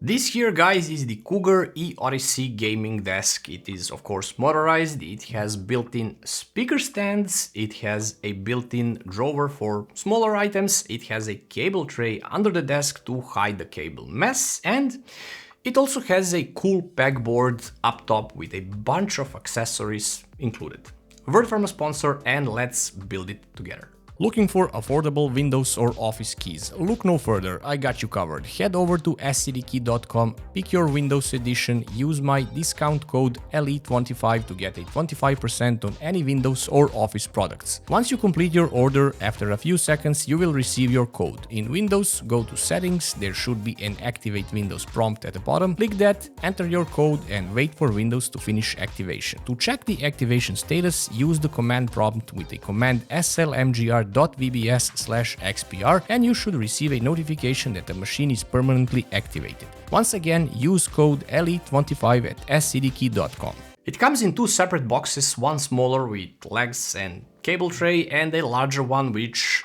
This here, guys, is the Cougar E-Odyssey gaming desk. It is of course motorized, it has built-in speaker stands, it has a built-in drawer for smaller items, it has a cable tray under the desk to hide the cable mess, and it also has a cool pegboard up top with a bunch of accessories included. Word from a sponsor and let's build it together. Looking for affordable Windows or Office keys? Look no further, I got you covered. Head over to scdkey.com, pick your Windows edition, use my discount code LE25 to get a 25% on any Windows or Office products. Once you complete your order, after a few seconds you will receive your code. In Windows, go to Settings, there should be an Activate Windows prompt at the bottom. Click that, enter your code and wait for Windows to finish activation. To check the activation status, use the command prompt with the command slmgr.vbs/xpr and you should receive a notification that the machine is permanently activated. Once again, use code LE25 at scdkey.com. It comes in two separate boxes, one smaller with legs and cable tray and a larger one which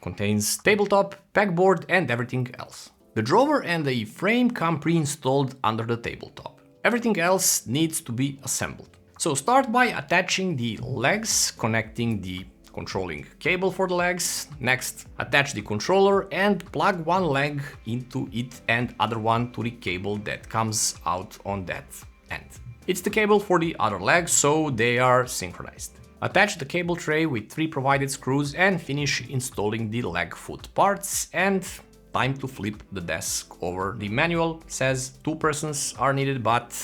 contains tabletop, pegboard and everything else. The drawer and the frame come pre-installed under the tabletop. Everything else needs to be assembled. So start by attaching the legs, connecting the controlling cable for the legs. Next, attach the controller and plug one leg into it and other one to the cable that comes out on that end. It's the cable for the other leg, so they are synchronized. Attach the cable tray with 3 provided screws and finish installing the leg foot parts, and time to flip the desk over. The manual says 2 persons are needed, but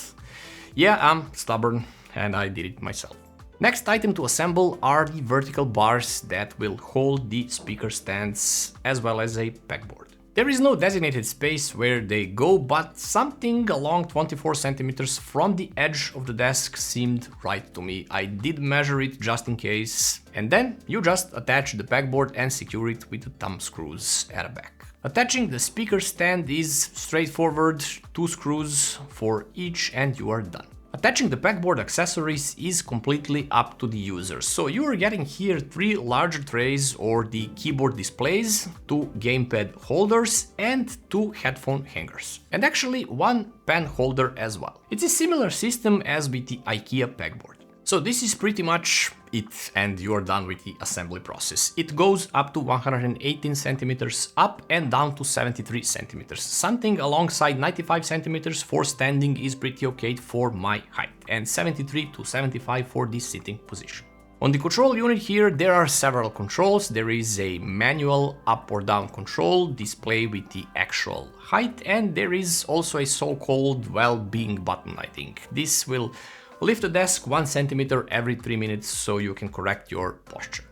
yeah, I'm stubborn and I did it myself. Next item to assemble are the vertical bars that will hold the speaker stands as well as a pegboard. There is no designated space where they go, but something along 24 centimeters from the edge of the desk seemed right to me. I did measure it just in case, and then you just attach the pegboard and secure it with the thumb screws at the back. Attaching the speaker stand is straightforward, 2 screws for each and you are done. Attaching the pegboard accessories is completely up to the user, so you are getting here 3 larger trays or the keyboard displays, 2 gamepad holders and 2 headphone hangers, and actually 1 pen holder as well. It's a similar system as with the IKEA pegboard. So this is pretty much it and you are done with the assembly process. It goes up to 118 centimeters up and down to 73 centimeters. Something alongside 95 centimeters for standing is pretty okay for my height, and 73 to 75 for the sitting position. On the control unit here there are several controls. There is a manual up or down control display with the actual height, and there is also a so-called well-being button, I think. This will lift the desk 1 centimeter every 3 minutes so you can correct your posture.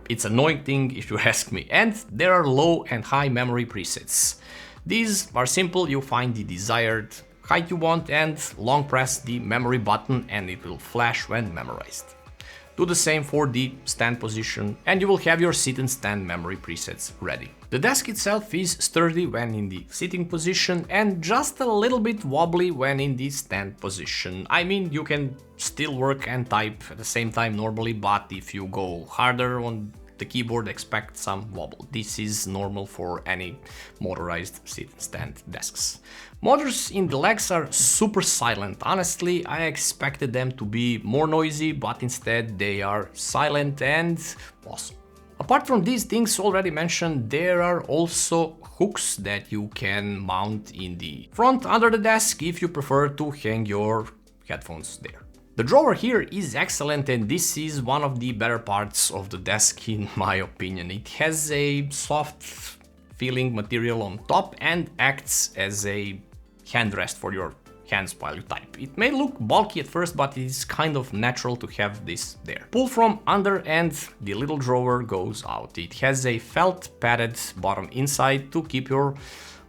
It's an annoying thing if you ask me, and there are low and high memory presets. These are simple, you find the desired height you want and long press the memory button and it will flash when memorized. Do the same for the stand position and you will have your sit and stand memory presets ready. The desk itself is sturdy when in the sitting position and just a little bit wobbly when in the stand position. I mean, you can still work and type at the same time normally, but if you go harder on the keyboard, expect some wobble. This is normal for any motorized sit and stand desks. Motors in the legs are super silent. Honestly, I expected them to be more noisy, but instead they are silent and awesome. Apart from these things already mentioned, there are also hooks that you can mount in the front under the desk if you prefer to hang your headphones there. The drawer here is excellent and this is one of the better parts of the desk in my opinion. It has a soft feeling material on top and acts as a handrest for your hands while you type. It may look bulky at first, but it is kind of natural to have this there. Pull from under and the little drawer goes out. It has a felt padded bottom inside to keep your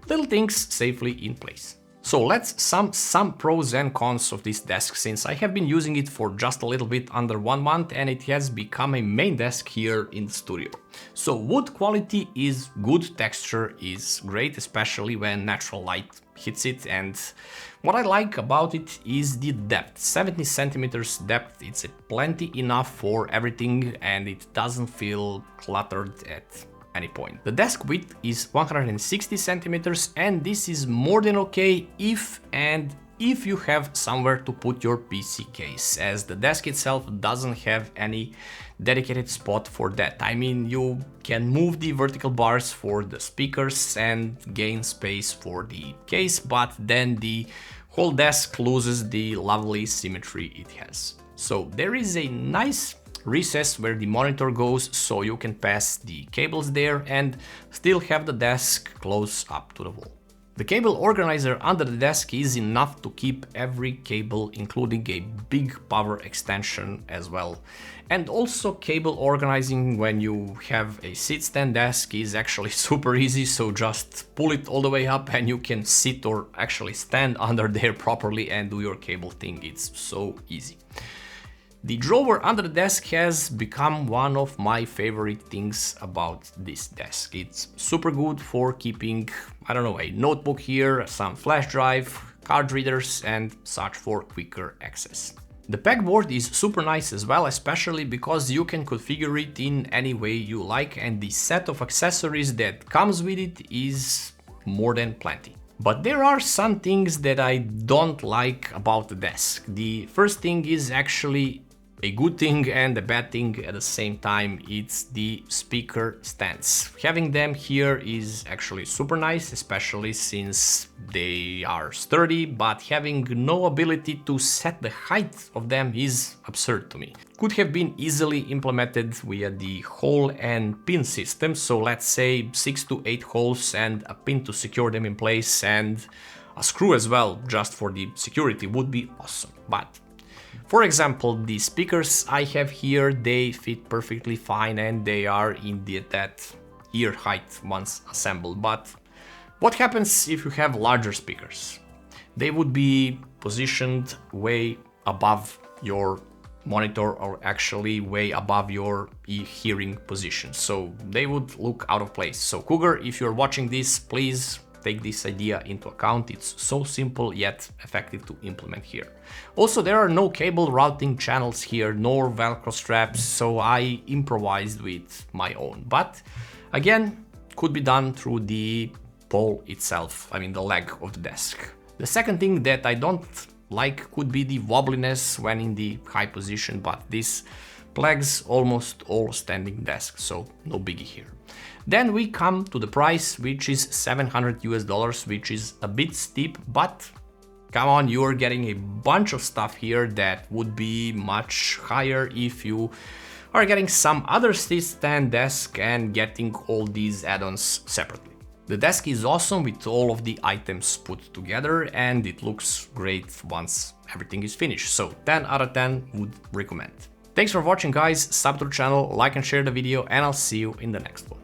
little things safely in place. So let's sum some pros and cons of this desk, since I have been using it for just a little bit under 1 month and it has become a main desk here in the studio. So wood quality is good, texture is great, especially when natural light hits it, and what I like about it is the depth. 70 centimeters depth, it's plenty enough for everything and it doesn't feel cluttered at any point. The desk width is 160 centimeters, and this is more than okay if you have somewhere to put your PC case, as the desk itself doesn't have any dedicated spot for that. I mean, you can move the vertical bars for the speakers and gain space for the case, but then the whole desk loses the lovely symmetry it has. So there is a nice recess where the monitor goes, so you can pass the cables there and still have the desk close up to the wall. The cable organizer under the desk is enough to keep every cable, including a big power extension as well. And also cable organizing when you have a sit-stand desk is actually super easy, so just pull it all the way up and you can sit or actually stand under there properly and do your cable thing. It's so easy. The drawer under the desk has become one of my favorite things about this desk. It's super good for keeping, I don't know, a notebook here, some flash drive, card readers and such for quicker access. The pegboard is super nice as well, especially because you can configure it in any way you like, and the set of accessories that comes with it is more than plenty. But there are some things that I don't like about the desk. The first thing is actually a good thing and a bad thing at the same time. It's the speaker stands. Having them here is actually super nice, especially since they are sturdy, but having no ability to set the height of them is absurd to me. Could have been easily implemented via the hole and pin system, so let's say 6 to 8 holes and a pin to secure them in place and a screw as well, just for the security, would be awesome. But for example, the speakers I have here, they fit perfectly fine and they are in that ear height once assembled. But what happens if you have larger speakers? They would be positioned way above your monitor, or actually way above your hearing position. So they would look out of place. So Cougar, if you're watching this, please take this idea into account. It's so simple yet effective to implement here. Also, there are no cable routing channels here, nor Velcro straps, so I improvised with my own. But again, could be done through the pole itself, I mean the leg of the desk. The second thing that I don't like could be the wobbliness when in the high position, but this plagues almost all standing desks, so no biggie here. Then we come to the price, which is $700 US, which is a bit steep, but come on, you're getting a bunch of stuff here that would be much higher if you are getting some other sit-stand desk and getting all these add-ons separately. The desk is awesome with all of the items put together, and it looks great once everything is finished, so 10 out of 10 would recommend. Thanks for watching guys, sub to the channel, like and share the video, and I'll see you in the next one.